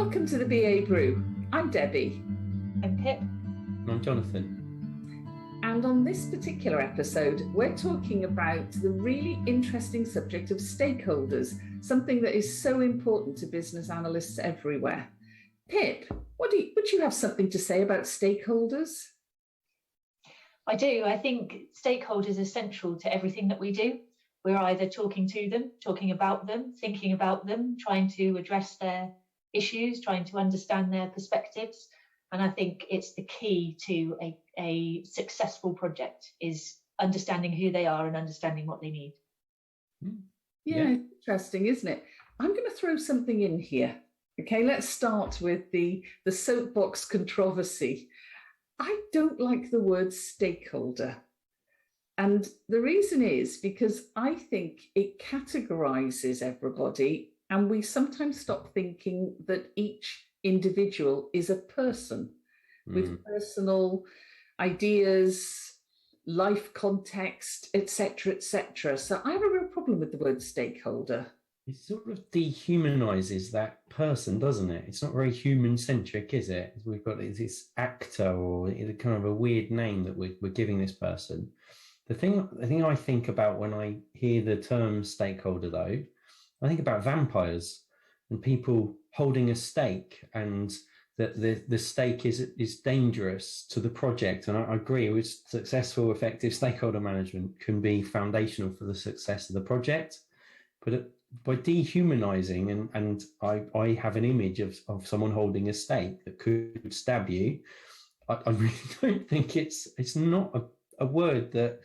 Welcome to the BA Brew. I'm Debbie. I'm Pip. I'm Jonathan. And on this particular episode, we're talking about the really interesting subject of stakeholders, something that is so important to business analysts everywhere. Pip, would you have something to say about stakeholders? I do. I think stakeholders are central to everything that we do. We're either talking to them, talking about them, thinking about them, trying to address their issues, trying to understand their perspectives. And I think it's the key to a successful project is understanding who they are and understanding what they need. Yeah, interesting, isn't it? I'm going to throw something in here. Okay, let's start with the soapbox controversy. I don't like the word stakeholder. And the reason is because I think it categorizes everybody, and we sometimes stop thinking that each individual is a person with personal ideas, life context, etc., etc. So I have a real problem with the word stakeholder. It sort of dehumanizes that person, doesn't it? It's not very human-centric, is it? We've got this actor or kind of a weird name that we're giving this person. The thing I think about when I hear the term stakeholder, though, I think about vampires and people holding a stake, and that the stake is dangerous to the project. And I agree with successful, effective stakeholder management can be foundational for the success of the project. But by dehumanizing, and I have an image of someone holding a stake that could stab you, I really don't think it's not a word that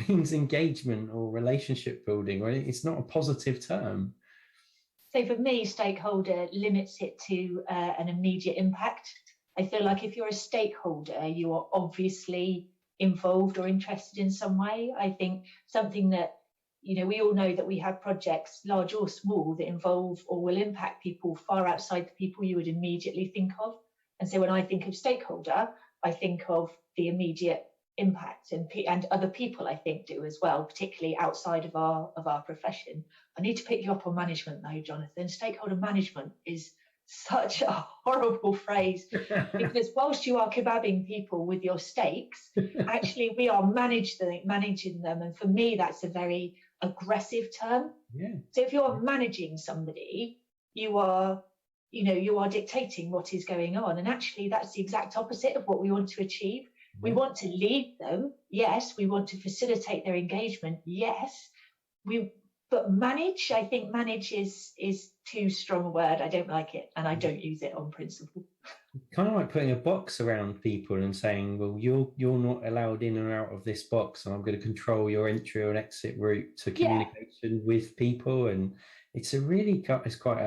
means engagement or relationship building, or it's not a positive term. So for me, stakeholder limits it to an immediate impact. I feel like if you're a stakeholder, you are obviously involved or interested in some way. I think something that, we all know that we have projects, large or small, that involve or will impact people far outside the people you would immediately think of. And so when I think of stakeholder, I think of the immediate impact, and other people I think do as well, particularly outside of our profession. I need to pick you up on management though, Jonathan. Stakeholder management is such a horrible phrase because whilst you are kebabbing people with your stakes, actually we are managing them, and for me that's a very aggressive term. So if you're managing somebody, you are dictating what is going on, and actually that's the exact opposite of what we want to achieve. We want to lead them, yes. We want to facilitate their engagement, yes. But manage, I think manage is too strong a word. I don't like it, and I don't use it on principle. Kind of like putting a box around people and saying, well, you're not allowed in or out of this box, and I'm going to control your entry or exit route to communication with people. And it's quite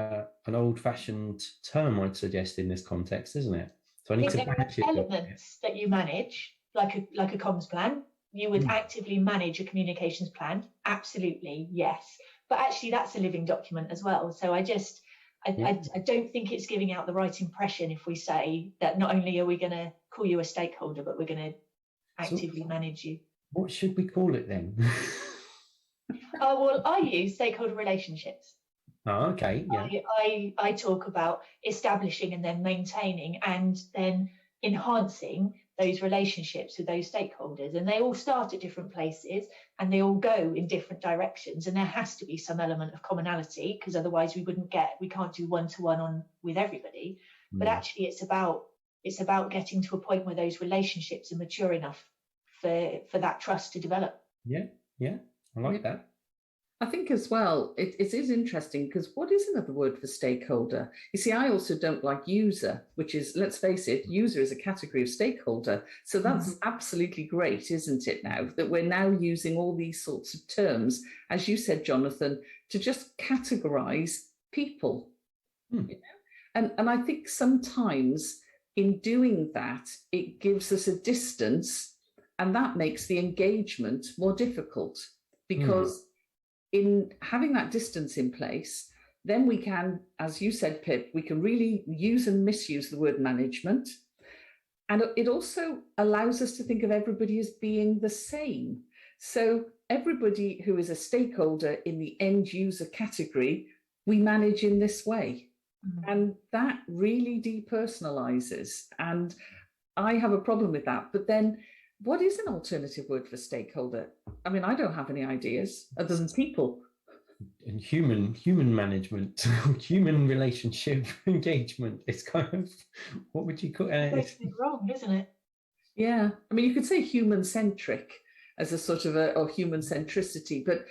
an old-fashioned term, I'd suggest, in this context, isn't it? So I need to manage it. Elements that you manage, like a comms plan. You would actively manage a communications plan. Absolutely, yes. But actually, that's a living document as well. So I don't think it's giving out the right impression if we say that not only are we going to call you a stakeholder, but we're going to actively manage you. What should we call it then? Well, I use stakeholder relationships. Oh, okay. Yeah. I talk about establishing and then maintaining and then enhancing those relationships with those stakeholders. And they all start at different places and they all go in different directions. And there has to be some element of commonality, because otherwise we can't do one-to-one on with everybody. But actually it's about getting to a point where those relationships are mature enough for that trust to develop. Yeah. I like that. I think as well, it is interesting because what is another word for stakeholder? You see, I also don't like user, which is, let's face it, user is a category of stakeholder. So that's absolutely great, isn't it, now that we're now using all these sorts of terms, as you said, Jonathan, to just categorize people. And I think sometimes in doing that, it gives us a distance, and that makes the engagement more difficult because in having that distance in place, then we can, as you said, Pip, we can really use and misuse the word management. And it also allows us to think of everybody as being the same. So everybody who is a stakeholder in the end user category, we manage in this way. And that really depersonalizes. And I have a problem with that. But then what is an alternative word for stakeholder? I mean, I don't have any ideas other than people. And human management, human relationship engagement. It's kind of, what would you call it? It's wrong, isn't it? Yeah. I mean, you could say human-centric as a sort of or human centricity, but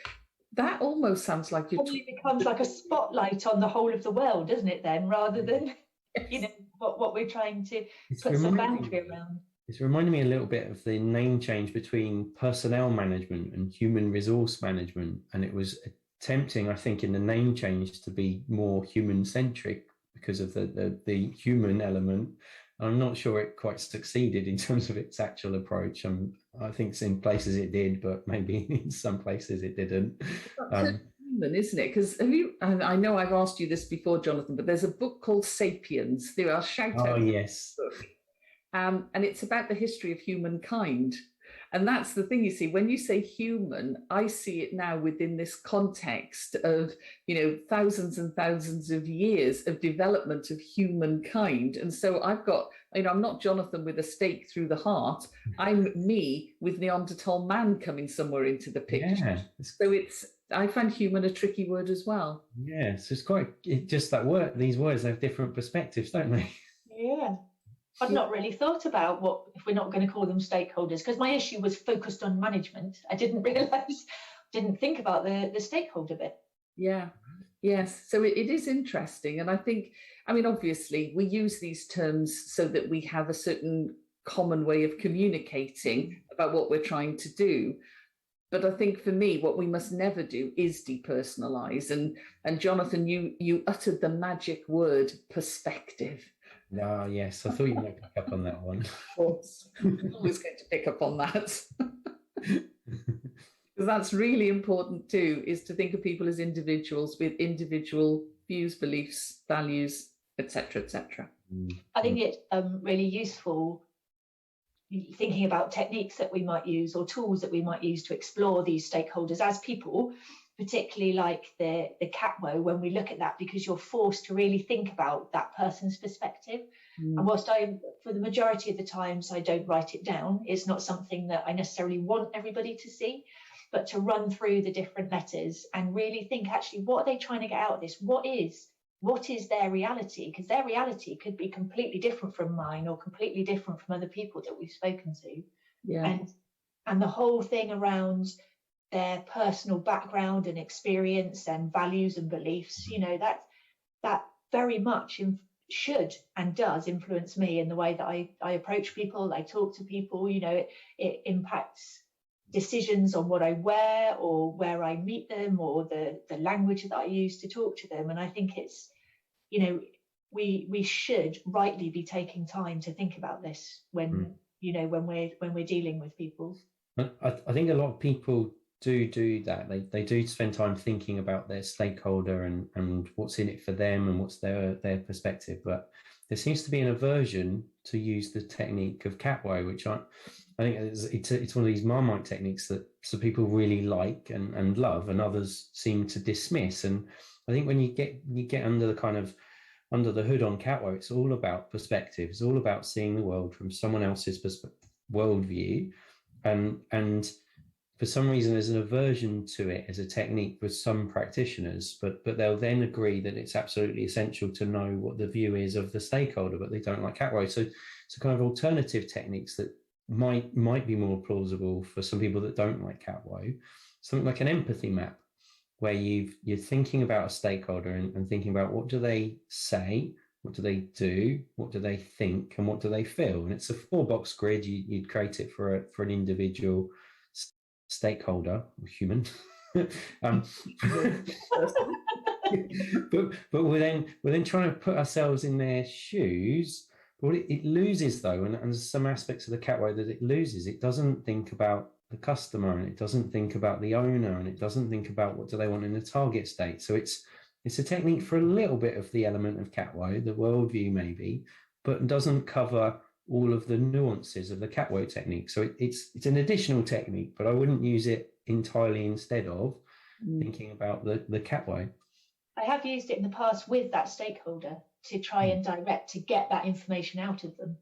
that almost sounds like it probably becomes like a spotlight on the whole of the world, doesn't it, then, rather than, you know, what we're trying to put some boundary around. It's reminding me a little bit of the name change between personnel management and human resource management. And it was attempting, I think, in the name change to be more human-centric because of the human element. I'm not sure it quite succeeded in terms of its actual approach. I think in places it did, but maybe in some places it didn't. Human, isn't it? Because I know I've asked you this before, Jonathan, but there's a book called Sapiens. There are shout out. Oh, yes. And it's about the history of humankind. And that's the thing, you see, when you say human, I see it now within this context of, you know, thousands and thousands of years of development of humankind. And so I've got, you know, I'm not Jonathan with a stake through the heart. I'm me with Neanderthal man coming somewhere into the picture. Yeah. So I find human a tricky word as well. Yes, it's quite, just that word, these words have different perspectives, don't they? Yeah. I've not really thought about what if we're not going to call them stakeholders, because my issue was focused on management. I didn't think about the stakeholder bit. Yeah, yes. So it is interesting. And I think, I mean, obviously we use these terms so that we have a certain common way of communicating about what we're trying to do. But I think for me, what we must never do is depersonalize. And Jonathan, you uttered the magic word perspective. Ah, yes, I thought you might pick up on that one. Of course, I'm always going to pick up on that. Because that's really important too, is to think of people as individuals with individual views, beliefs, values, etc., etc. I think it's really useful thinking about techniques that we might use or tools that we might use to explore these stakeholders as people, particularly like the CATWOE, when we look at that, because you're forced to really think about that person's perspective. And whilst for the majority of the times I don't write it down, it's not something that I necessarily want everybody to see, but to run through the different letters and really think, actually, what are they trying to get out of this? What is their reality? Because their reality could be completely different from mine or completely different from other people that we've spoken to. Yeah. And the whole thing around their personal background and experience and values and beliefs, you know, that very much should and does influence me in the way that I approach people, I talk to people. You know, it impacts decisions on what I wear or where I meet them or the language that I use to talk to them. And I think it's, you know, we should rightly be taking time to think about this when you know, when we're dealing with people. I think a lot of people do that. They do spend time thinking about their stakeholder and what's in it for them and what's their perspective. But there seems to be an aversion to use the technique of CATWOE, which I think it's one of these Marmite techniques that some people really like and love, and others seem to dismiss. And I think when you get under the hood on CATWOE, it's all about perspective. It's all about seeing the world from someone else's worldview, and for some reason there's an aversion to it as a technique with some practitioners, but they'll then agree that it's absolutely essential to know what the view is of the stakeholder, but they don't like CATWOE. So kind of alternative techniques that might be more plausible for some people that don't like CATWOE, something like an empathy map, where you're thinking about a stakeholder and thinking about what do they say, what do they do, what do they think, and what do they feel. And it's a 4-box grid. You'd create it for an individual stakeholder or human. But we're then trying to put ourselves in their shoes. But what it loses, though, and there's some aspects of the CATWOE that it loses, it doesn't think about the customer, and it doesn't think about the owner, and it doesn't think about what do they want in the target state. So it's a technique for a little bit of the element of CATWOE, the worldview maybe, but doesn't cover all of the nuances of the CATWOE technique. So it's an additional technique, but I wouldn't use it entirely instead of thinking about the CATWOE. I I have used it in the past with that stakeholder to try and direct, to get that information out of them,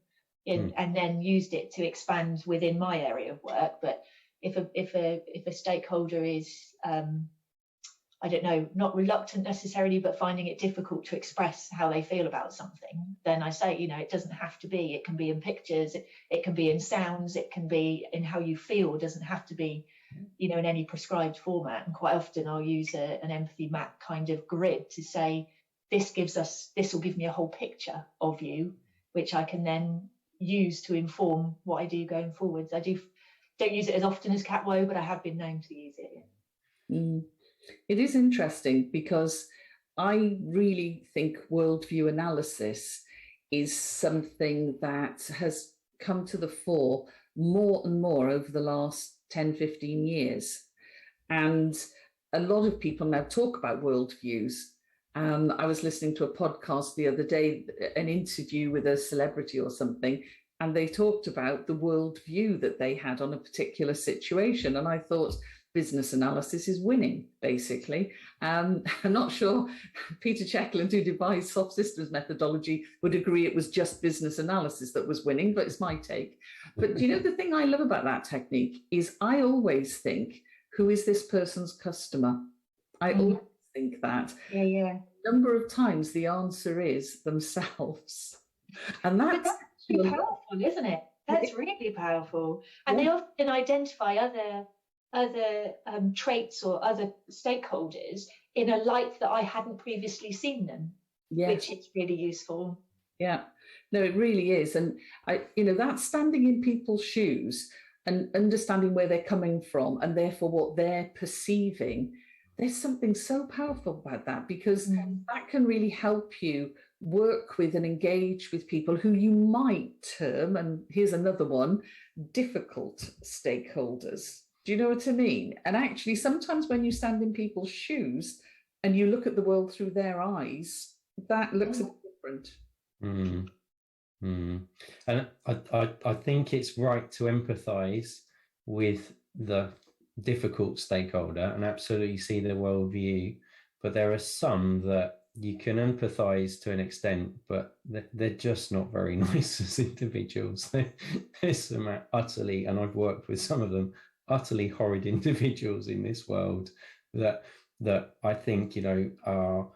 and then used it to expand within my area of work. But if a stakeholder is, I don't know, not reluctant necessarily, but finding it difficult to express how they feel about something, then I say, it doesn't have to be. It can be in pictures, it can be in sounds, it can be in how you feel. It doesn't have to be, in any prescribed format. And quite often I'll use an empathy map kind of grid to say, this will give me a whole picture of you, which I can then use to inform what I do going forwards. I don't use it as often as CATWOE, but I have been known to use it. It is interesting because I really think worldview analysis is something that has come to the fore more and more over the last 10, 15 years. And a lot of people now talk about worldviews. I was listening to a podcast the other day, an interview with a celebrity or something, and they talked about the worldview that they had on a particular situation. And I thought, business analysis is winning, basically. I'm not sure Peter Checkland, who devised soft systems methodology, would agree it was just business analysis that was winning, but it's my take. But the thing I love about that technique is I always think, who is this person's customer? I always think that. Yeah. A number of times the answer is themselves. And that's really powerful, isn't it? That's really powerful. And they often identify other traits or other stakeholders in a light that I hadn't previously seen them, which is really useful. Yeah, no, it really is. And that's standing in people's shoes and understanding where they're coming from and therefore what they're perceiving. There's something so powerful about that, because that can really help you work with and engage with people who you might term, and here's another one, difficult stakeholders. Do you know what I mean? And actually, sometimes when you stand in people's shoes and you look at the world through their eyes, that looks a bit different. And I think it's right to empathise with the difficult stakeholder and absolutely see their worldview. But there are some that you can empathise to an extent, but they're just not very nice as individuals. There's some utterly, and I've worked with some of them, utterly horrid individuals in this world that I think are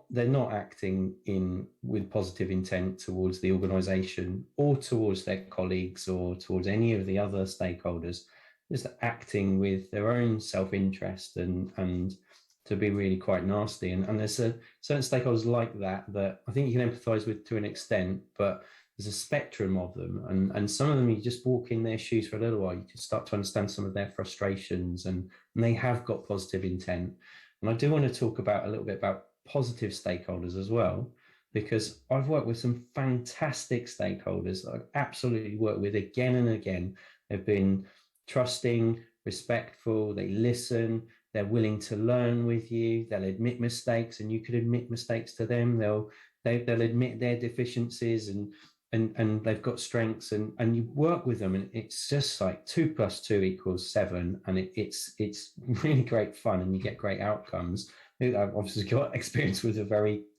they're not acting with positive intent towards the organisation or towards their colleagues or towards any of the other stakeholders, just acting with their own self-interest and to be really quite nasty. And there's certain stakeholders like that I think you can empathise with to an extent, but there's a spectrum of them, and some of them you just walk in their shoes for a little while, you can start to understand some of their frustrations, and they have got positive intent. And I do want to talk a little bit about positive stakeholders as well, because I've worked with some fantastic stakeholders that I've absolutely worked with again and again. They've been trusting, respectful, they listen, they're willing to learn with you, they'll admit mistakes and you could admit mistakes to them, they'll admit their deficiencies and they've got strengths, and you work with them, and it's just like 2 + 2 = 7, and it's really great fun, and you get great outcomes. I've obviously got experience with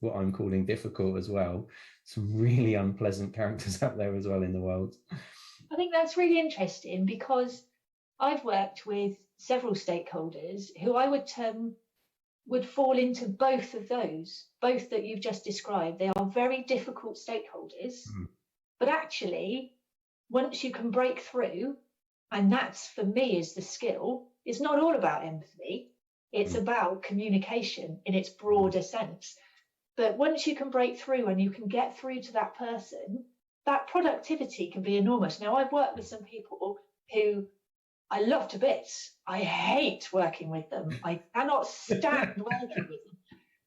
what I'm calling difficult as well. Some really unpleasant characters out there as well in the world. I think that's really interesting, because I've worked with several stakeholders who I would term would fall into both of those, both that you've just described. They are very difficult stakeholders, but actually, once you can break through, and that's for me is the skill, it's not all about empathy, it's about communication in its broader sense. But once you can break through and you can get through to that person, that productivity can be enormous. Now, I've worked with some people who I love to bits. I hate working with them. I cannot stand working with them.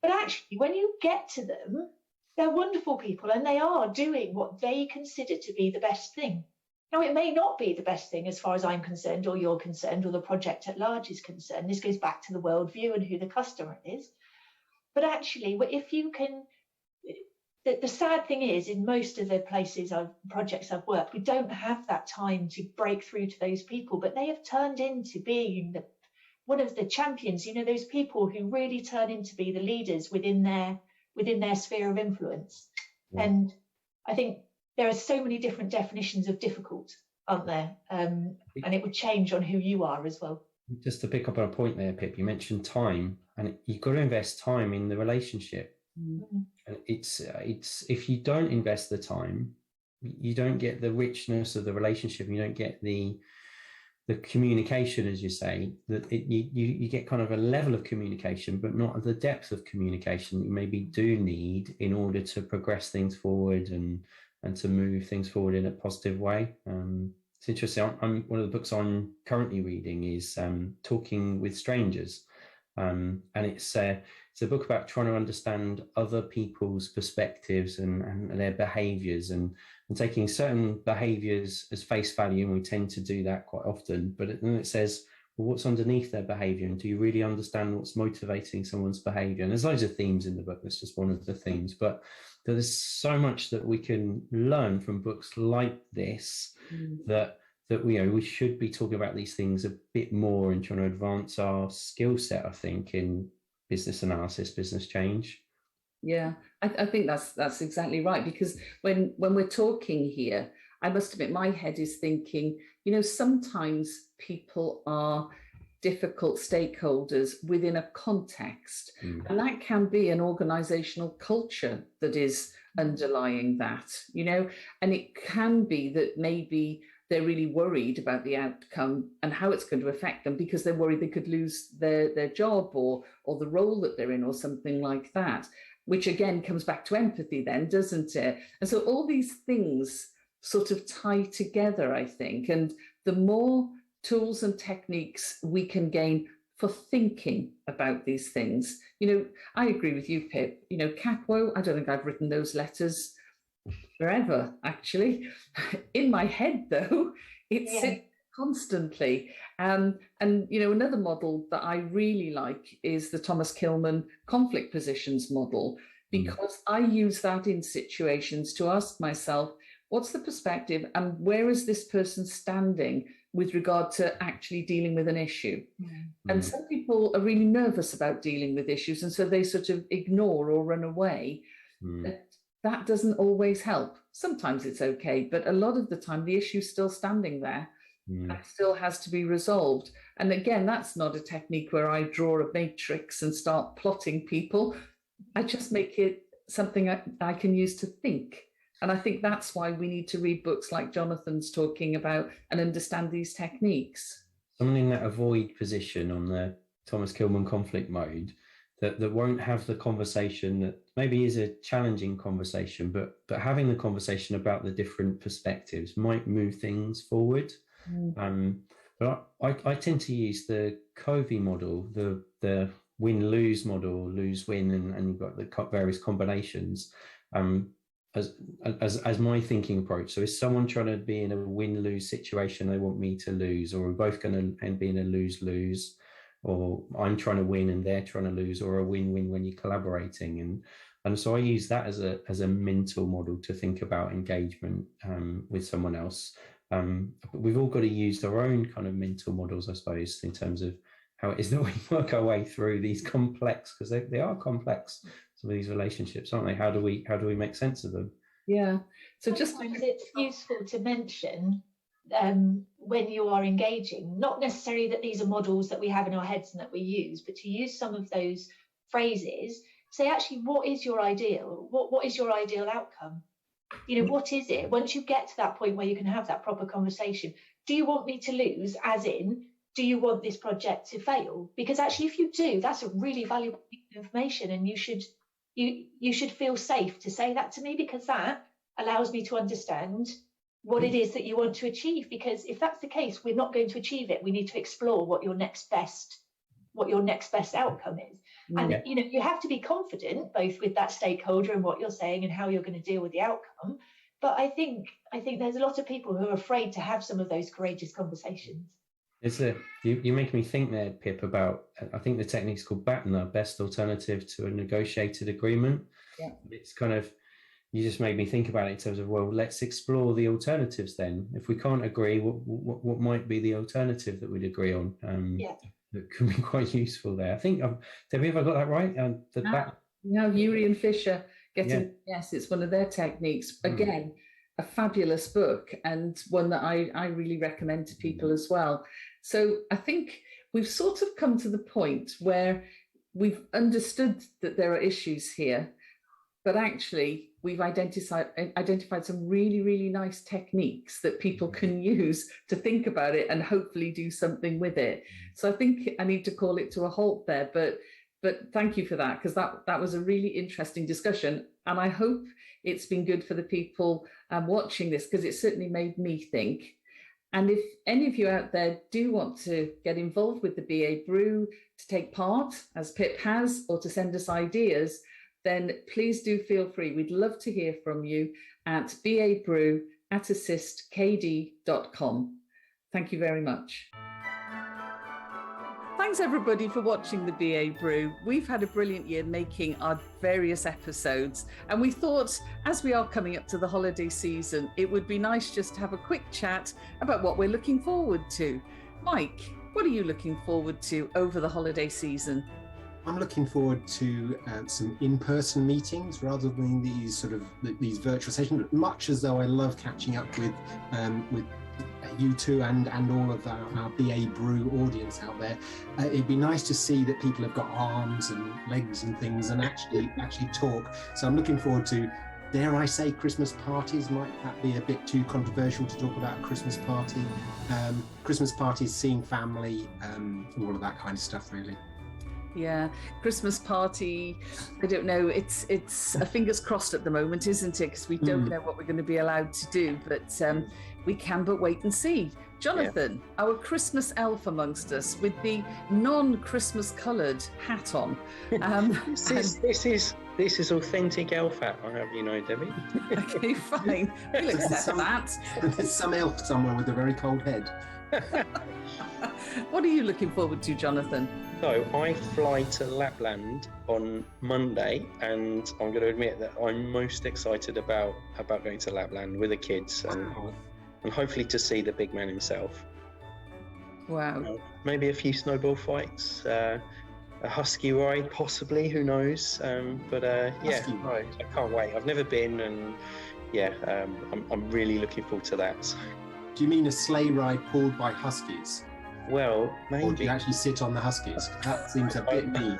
But actually, when you get to them, they're wonderful people, and they are doing what they consider to be the best thing. Now, it may not be the best thing as far as I'm concerned, or you're concerned, or the project at large is concerned. This goes back to the worldview and who the customer is. But actually, if you can, the sad thing is, in most of the projects I've worked, we don't have that time to break through to those people, but they have turned into being the champions, you know, those people who really turn into be the leaders within their sphere of influence. Yeah. And I think there are so many different definitions of difficult, aren't there? And it would change on who you are as well. Just to pick up on a point there, Pip, you mentioned time, and you've got to invest time in the relationship. Mm-hmm. And it's if you don't invest the time, you don't get the richness of the relationship. You don't get the communication, as you say, that you get kind of a level of communication, but not the depth of communication that you maybe do need in order to progress things forward and to move things forward in a positive way. It's interesting. One of the books I'm currently reading is Talking with Strangers, and it's a book about trying to understand other people's perspectives and their behaviours and taking certain behaviours as face value, and we tend to do that quite often. But then it says, well, what's underneath their behaviour, and do you really understand what's motivating someone's behaviour? And there's loads of themes in the book. That's just one of the themes, but there's so much that we can learn from books like this that we should be talking about these things a bit more and trying to advance our skill set, I think, in business analysis, business change. Yeah, I think that's exactly right, because when we're talking here, I must admit my head is thinking, you know, sometimes people are difficult stakeholders within a context, and that can be an organizational culture that is underlying that, you know, and it can be that maybe they're really worried about the outcome and how it's going to affect them because they're worried they could lose their job or the role that they're in or something like that, which again comes back to empathy then, doesn't it? And so all these things sort of tie together, I think, and the more tools and techniques we can gain for thinking about these things. You know, I agree with you, Pip. You know, CATWOE, I don't think I've written those letters forever, actually. In my head, though, it's constantly. And, you know, another model that I really like is the Thomas-Kilmann conflict positions model, because I use that in situations to ask myself, what's the perspective and where is this person standing with regard to actually dealing with an issue? And some people are really nervous about dealing with issues, and so they sort of ignore or run away. That doesn't always help. Sometimes it's okay, but a lot of the time the issue's still standing there and still has to be resolved. And again, that's not a technique where I draw a matrix and start plotting people. I just make it something I can use to think. And I think that's why we need to read books like Jonathan's talking about and understand these techniques. Someone in that avoid position on the Thomas-Kilmann conflict mode that won't have the conversation that maybe is a challenging conversation, but having the conversation about the different perspectives might move things forward. But I tend to use the Covey model, the win-lose model, lose-win, and you've got the various combinations. As my thinking approach. So is someone trying to be in a win-lose situation, they want me to lose, or we're both going to be in a lose-lose, or I'm trying to win and they're trying to lose, or a win-win when you're collaborating. And so I use that as a mental model to think about engagement with someone else. But we've all got to use our own kind of mental models, I suppose, in terms of how it is that we work our way through these complex, because they are complex, some of these relationships, aren't they? How do we make sense of them? Yeah. So sometimes it's useful to mention when you are engaging, not necessarily that these are models that we have in our heads and that we use, but to use some of those phrases, say, actually, what is your ideal? What is your ideal outcome? You know, what is it? Once you get to that point where you can have that proper conversation, do you want me to lose, as in, do you want this project to fail? Because actually, if you do, that's a really valuable piece of information, and you should feel safe to say that to me, because that allows me to understand what it is that you want to achieve. Because if that's the case, we're not going to achieve it. We need to explore what your next best outcome is. And you know, you have to be confident both with that stakeholder and what you're saying and how you're going to deal with the outcome. But I think there's a lot of people who are afraid to have some of those courageous conversations. You make me think there, Pip, about, I think the technique's called BATNA, best alternative to a negotiated agreement. It's kind of, you just made me think about it in terms of, well, let's explore the alternatives then. If we can't agree, what might be the alternative that we'd agree on? that could be quite useful there. I think, Debbie, have I got that right? Urey and Fisher yes, it's one of their techniques. Again, a fabulous book, and one that I really recommend to people as well. So I think we've sort of come to the point where we've understood that there are issues here, but actually we've identified some really, really nice techniques that people can use to think about it and hopefully do something with it. So I think I need to call it to a halt there, but thank you for that, because that was a really interesting discussion, and I hope it's been good for the people watching this, because it certainly made me think. And if any of you out there do want to get involved with the BA Brew, to take part, as Pip has, or to send us ideas, then please do feel free. We'd love to hear from you at babrew@AssistKD.com. Thank you very much. Thanks everybody for watching the BA Brew. We've had a brilliant year making our various episodes, and we thought, as we are coming up to the holiday season, it would be nice just to have a quick chat about what we're looking forward to. Mike, what are you looking forward to over the holiday season? I'm looking forward to some in-person meetings rather than these these virtual sessions, much as though I love catching up with you two and all of our BA Brew audience out there. It'd be nice to see that people have got arms and legs and things and actually talk. So I'm looking forward to, dare I say, Christmas parties. Might that be a bit too controversial to talk about a Christmas party? Christmas parties, seeing family, all of that kind of stuff, really. Yeah, Christmas party, I don't know, it's a fingers crossed at the moment, isn't it? Because we don't know what we're going to be allowed to do, but we can but wait and see. Jonathan, our Christmas elf amongst us with the non-Christmas coloured hat on. This is authentic elf hat, I have, Debbie. Okay, fine. We'll accept that. There's some elf somewhere with a very cold head. What are you looking forward to, Jonathan? So I fly to Lapland on Monday, and I'm going to admit that I'm most excited about going to Lapland with the kids and hopefully to see the big man himself. Wow. Maybe a few snowball fights, a husky ride possibly, who knows? I can't wait. I've never been, and I'm really looking forward to that. Do you mean a sleigh ride pulled by huskies? Well, maybe. Or do you actually sit on the huskies? That seems a bit mean.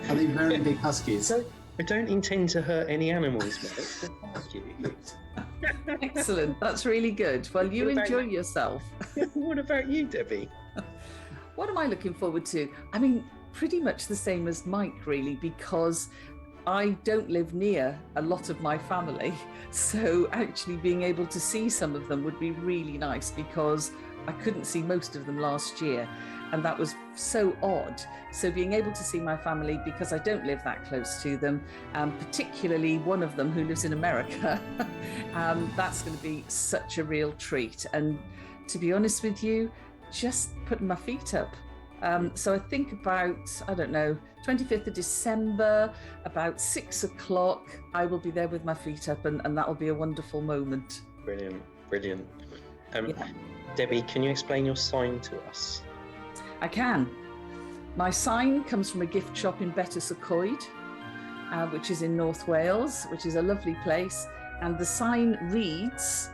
Are they very big huskies? I don't intend to hurt any animals, mate. Thank you. Excellent. That's really good. Well, you enjoy yourself. What about you, Debbie? What am I looking forward to? I mean, pretty much the same as Mike, really, because I don't live near a lot of my family, so actually being able to see some of them would be really nice, because I couldn't see most of them last year, and that was so odd. So being able to see my family, because I don't live that close to them, particularly one of them who lives in America, that's going to be such a real treat. And to be honest with you, just putting my feet up. So I think about, 25th of December, about 6 o'clock, I will be there with my feet up, and that'll be a wonderful moment. Brilliant. Debbie, can you explain your sign to us? I can. My sign comes from a gift shop in Betws-y-Coed, which is in North Wales, which is a lovely place. And the sign reads,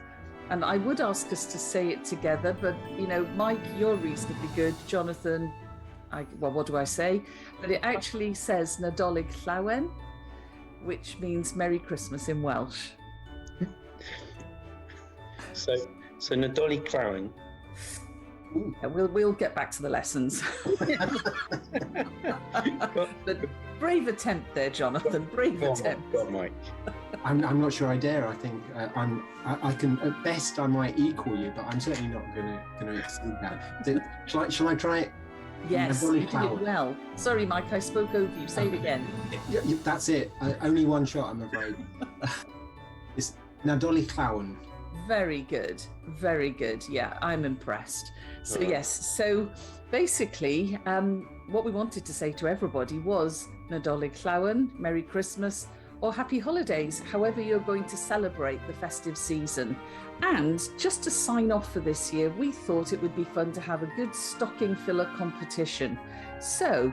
and I would ask us to say it together, but, Mike, you're reasonably good. Jonathan, what do I say? But it actually says Nadolig Llawen, which means Merry Christmas in Welsh. So Nadolig Llawen. We'll get back to the lessons. But brave attempt there, Jonathan. Brave attempt. Go on, Mike. I'm not sure I dare. I think I can, at best I might equal you, but I'm certainly not going to exceed that. Shall I try it? Yes, you did it well. Sorry, Mike, I spoke over you. Say it again. That's it. Only one shot, I'm afraid. It's Nadolig Llawen. Very good. Very good. Yeah, I'm impressed. So yes, so basically what we wanted to say to everybody was Nadolig Llawen, Merry Christmas, or happy holidays, however you're going to celebrate the festive season. And just to sign off for this year, we thought it would be fun to have a good stocking filler competition. So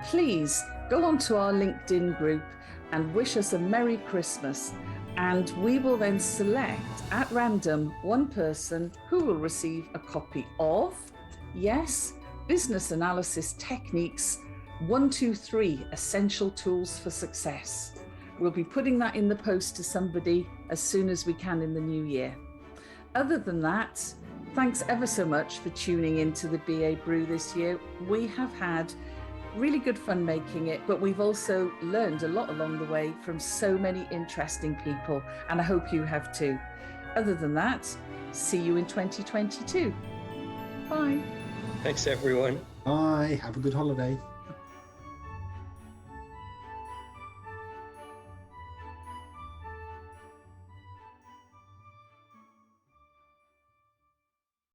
please go onto our LinkedIn group and wish us a Merry Christmas. And we will then select at random one person who will receive a copy of, yes, Business Analysis Techniques 1, 2, 3 Essential Tools for Success. We'll be putting that in the post to somebody as soon as we can in the new year. Other than that, thanks ever so much for tuning into the BA Brew this year. We have had really good fun making it, but we've also learned a lot along the way from so many interesting people, and I hope you have too. Other than that, see you in 2022. Bye. Thanks, everyone. Bye. Have a good holiday.